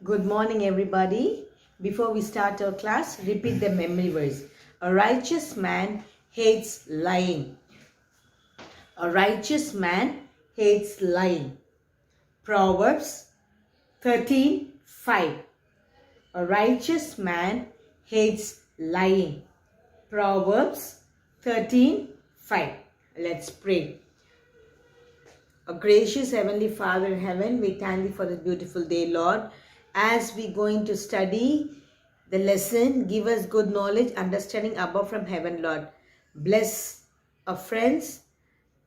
Good morning, everybody. Before we start our class, repeat the memory verse. A righteous man hates lying. A righteous man hates lying. Proverbs 13:5. A righteous man hates lying. Proverbs 13:5. Let's pray. A gracious Heavenly Father in heaven, we thank you for this beautiful day, Lord. As we going to study the lesson, give us good knowledge, understanding above from heaven, Lord. Bless our friends,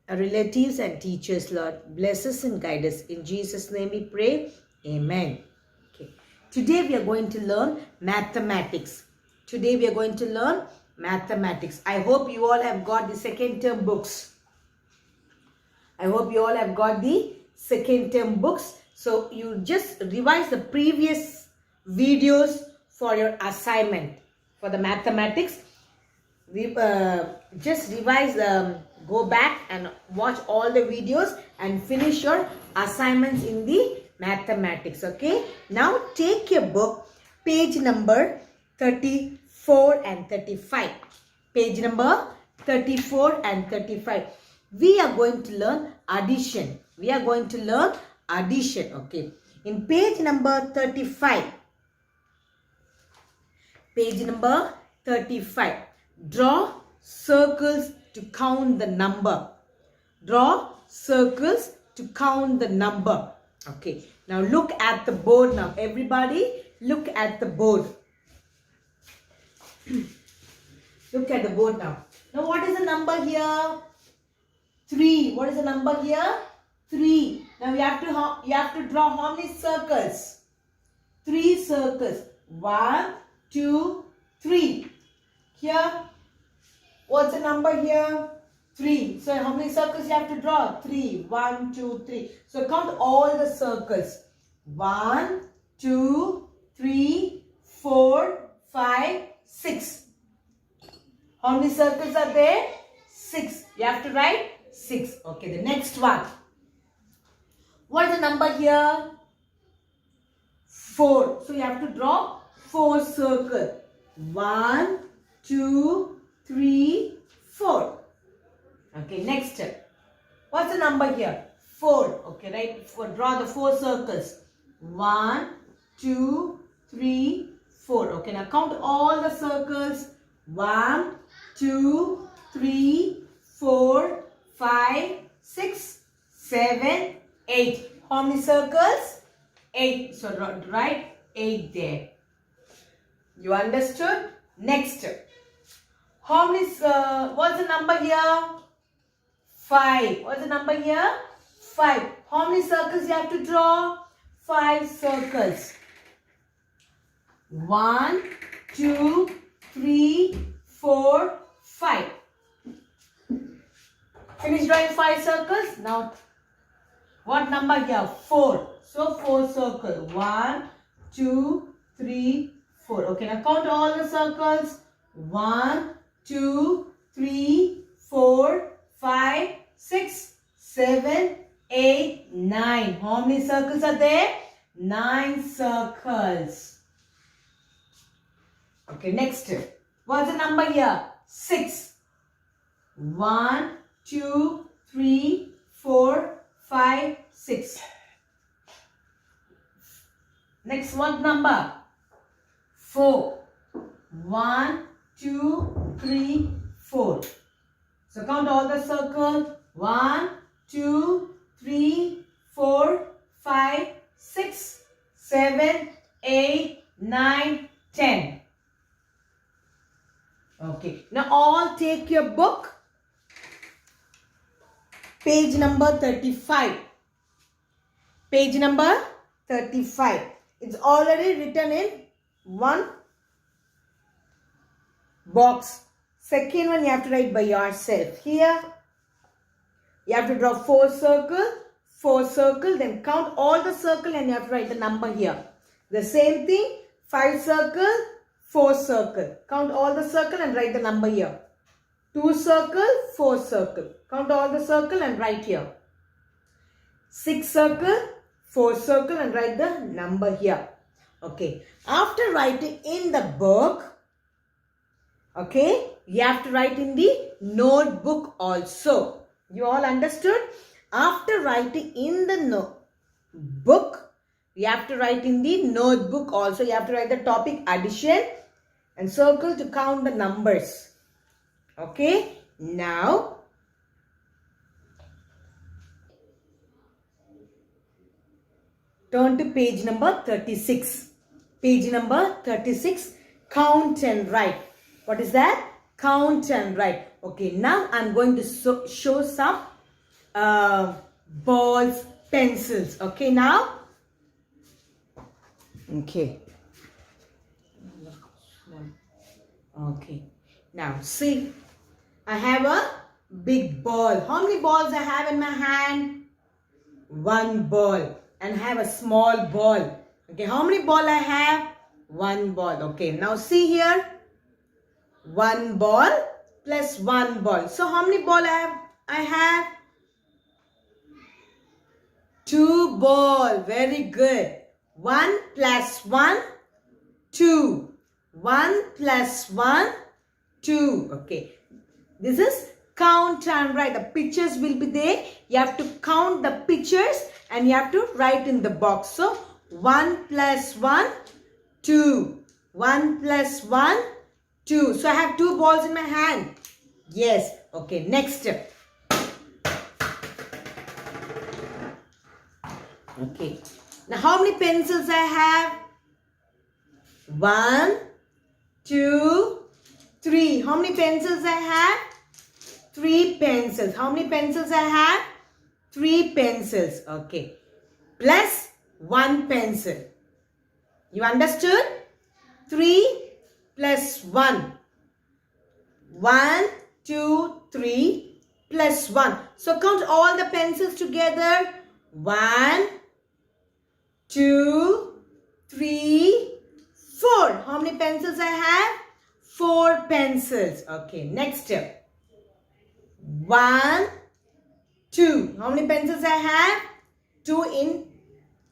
our relatives and teachers, Lord. Bless us and guide us. In Jesus' name we pray. Amen. Okay. Today we are going to learn mathematics. Today we are going to learn mathematics. I hope you all have got the second term books. I hope you all have got the second term books. So you just revise the previous videos for your assignment for the mathematics. Just revise, go back and watch all the videos and finish your assignments in the mathematics. Okay. Now take your book, page number 34 and 35. Page number 34 and 35. We are going to learn addition. We are going to learn addition. Okay. In page number 35. Page number 35. Draw circles to count the number. Draw circles to count the number. Okay. Now look at the board now. Everybody look at the board. Look at the board now. Now what is the number here? 3. What is the number here? 3. Now you have to draw how many circles? 3 circles. 1, 2, 3. Here, what's the number here? 3. So how many circles you have to draw? 3. 1, 2, 3. So count all the circles. 1, 2, 3, 4, 5, 6. How many circles are there? 6. You have to write 6. Okay, the next one. What is the number here? 4. So you have to draw 4 circles. 1, 2, 3, 4. Okay, next. What's the number here? 4. Okay, right? Draw the 4 circles. 1, 2, 3, 4. Okay, now count all the circles. 1, 2, 3, 4, 5, 6, 7, 8. How many circles? 8. So write 8 there. You understood? Next. How many, what's the number here? 5. What's the number here? 5. How many circles you have to draw? 5 circles. 1, 2, 3, 4, 5. Finish drawing 5 circles. Now, what number here? 4. So, 4 circles. 1, 2, 3, 4. Okay, now count all the circles. 1, 2, 3, 4, 5, 6, 7, 8, 9. How many circles are there? 9 circles. Okay, next. What's the number here? 6. 1, 2, 3, 4, 5, 6. Next, what number? 4. 1, 2, 3, 4. So count all the circles. 1, 2, 3, 4, 5, 6, 7, 8, 9, 10. Okay. Now all take your book. Page number 35. Page number 35. It's already written in one box. Second one you have to write by yourself. Here you have to draw 4 circles, then count all the circle and you have to write the number here. The same thing, 5 circle, 4 circle. Count all the circle and write the number here. 2 circle, 4 circle. Count all the circle and write here. 6 circle, 4 circle and write the number here. Okay. After writing in the book, okay, you have to write in the notebook also. You all understood? After writing in the book, you have to write in the notebook also. You have to write the topic addition and circle to count the numbers. Okay. Now, turn to page number 36. Page number 36. Count and write. What is that? Count and write. Okay, now I'm going to show some balls, pencils. Okay, now? Okay. Okay. Now, see. I have a big ball. How many balls I have in my hand? One ball. And I have a small ball. Okay, how many ball I have? One ball. Okay, now see here. One ball plus one ball. So how many ball I have? Two ball. Very good. 1 plus 1, 2. 1 plus 1, 2. Okay. This is count and write. The pictures will be there. You have to count the pictures and you have to write in the box. So 1 plus 1, 2. 1 plus 1, 2. So I have two balls in my hand. Yes. Okay. Next. Okay. Now how many pencils I have? 1, 2, 3. How many pencils I have? 3 pencils. How many pencils I have? 3 pencils. Okay. Plus 1 pencil. You understood? 3 plus 1. 1, 2, 3 plus 1. So count all the pencils together. 1, 2, 3, 4. How many pencils I have? 4 pencils. Okay. Next step. 1, 2. How many pencils I have? 2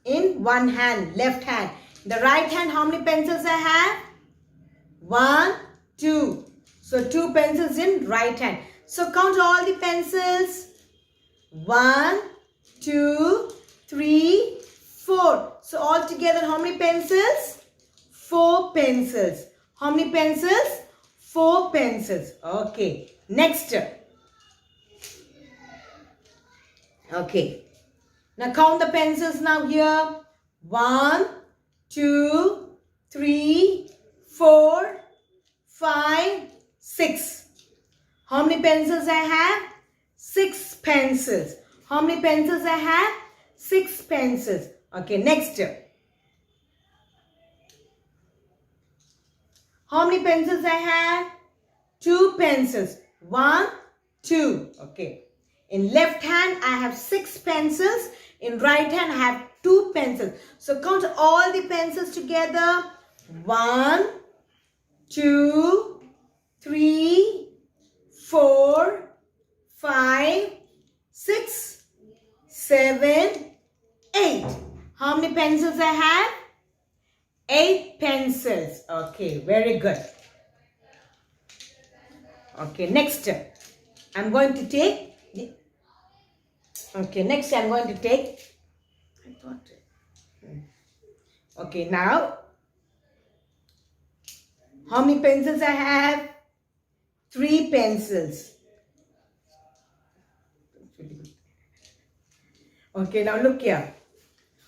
in one hand, left hand. The right hand, how many pencils I have? 1, 2. So 2 pencils in right hand. So count all the pencils. 1, 2, 3, 4. So all together, how many pencils? 4 pencils. How many pencils? 4 pencils. Okay. Next. Okay. Now count the pencils now here. 1, 2, 3, 4, 5, 6. How many pencils I have? 6 pencils. How many pencils I have? 6 pencils. Okay, next. How many pencils I have? 2 pencils. 1, 2. Okay. In left hand, I have 6 pencils. In right hand, I have 2 pencils. So count all the pencils together. 1, 2, 3, 4, 5, 6, 7, 8. How many pencils I have? 8 pencils. Okay, very good. Okay, next I'm going to take the... Okay, next I'm going to take... I got it. Okay, now how many pencils I have? 3 pencils. Okay, now look here.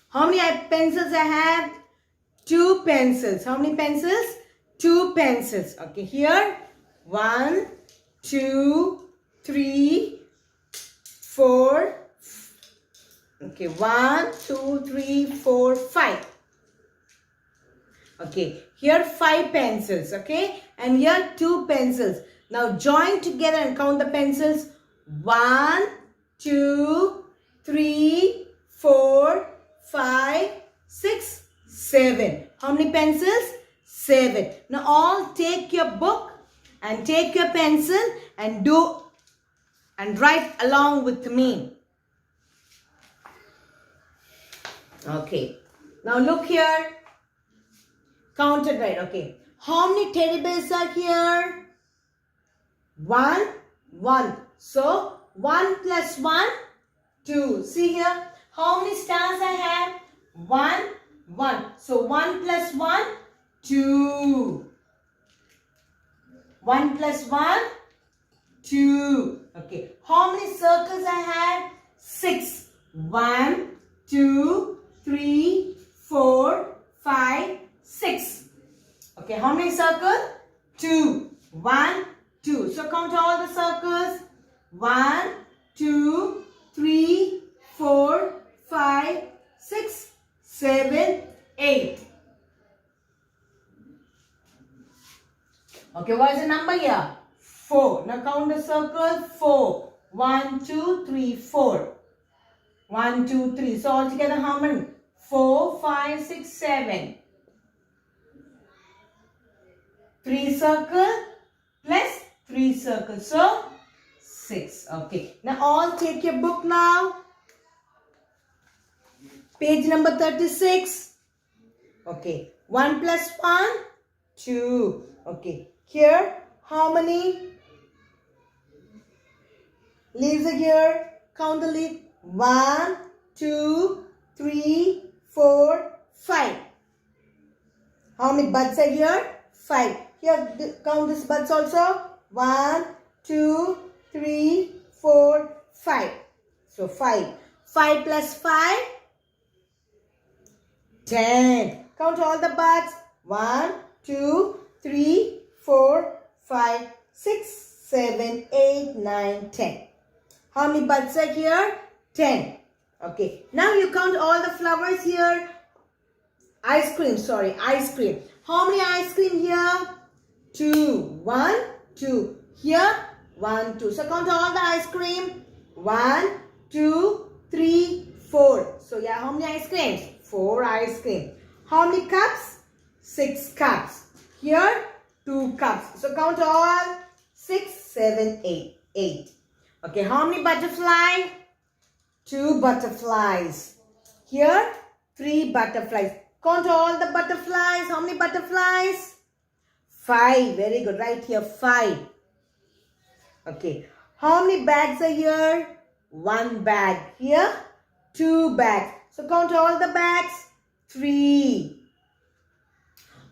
How many pencils I have? 2 pencils. How many pencils? 2 pencils. Okay, here 1, 2, 3, 4. Okay, 1, 2, 3, 4, 5. Okay, here 5 pencils. Okay, and here 2 pencils. Now join together and count the pencils. 1, 2, 3, 4, 5, 6, 7. How many pencils? 7. Now all take your book and take your pencil and do and write along with me. Okay. Now look here. Counted right. Okay. How many teddy bears are here? 1, 1. So 1 plus 1, 2. See here. How many stars I have? 1, 1. So 1 plus 1, 2. 1 plus 1, 2. Okay. How many circles I have? 6. 1, 2, 3, 4, 5, 6. Okay. How many circles? 2. 1, 2. So count all the circles. 1, 2, 3, 4, 5, 6, 7, 8. Okay, what is the number here? 4. Now count the circle. 4. 1, 2, 3, 4. 1, 2, 3. So altogether how many? 4, 5, 6, 7. 3 circle plus 3 circles. So 6. Okay. Now all take your book now. Page number 36. Okay. 1 plus 1, 2. Okay. Here, how many leaves are here? Count the leaves. 1, 2, 3, 4, 5. How many buds are here? 5. Here, count these buds also. 1, 2, 3, 4, 5. So 5. 5 plus 5, 10. Count all the buds. 1, 2, 3, 4, 5, 6, 7, 8, 9, 10. How many buds are here? 10. Okay. Now you count all the flowers here. Ice cream. Sorry. Ice cream. How many ice cream here? 2. 1, 2. Here. 1, 2. So count all the ice cream. 1, 2, 3, 4. So yeah, how many ice creams? 4 ice cream. How many cups? 6 cups. Here, 2 cups. So count all. 6, 7, 8. 8. Okay, how many butterflies? 2 butterflies. Here, 3 butterflies. Count all the butterflies. How many butterflies? 5. Very good. Right here, 5. Okay. How many bags are here? 1 bag. Here, 2 bags. So count all the bags. 3.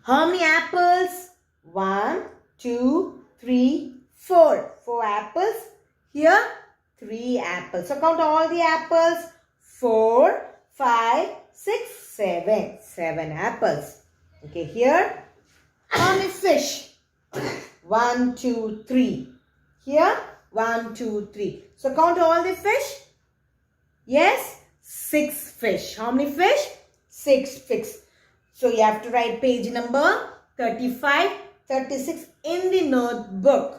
How many apples? 1, 2, 3, 4. 4 apples. Here, 3 apples. So count all the apples. 4, 5, 6, 7. 7 apples. Okay, here. How many fish? 1, 2, 3. Here, 1, 2, 3. So count all the fish. Yes, 6 fish. How many fish? 6 fish. So you have to write page number 35, 36 in the notebook.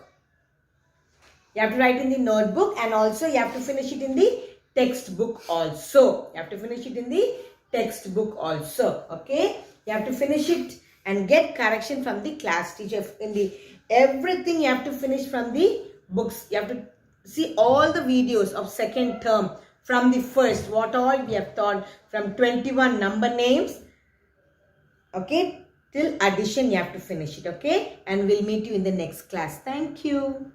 You have to write in the notebook, and also you have to finish it in the textbook also. You have to finish it in the textbook also. Okay. You have to finish it and get correction from the class teacher. In the everything you have to finish from the books. You have to see all the videos of second term from the first. What all we have taught from 21 number names. Okay. Till addition you have to finish it. Okay. And we'll meet you in the next class. Thank you.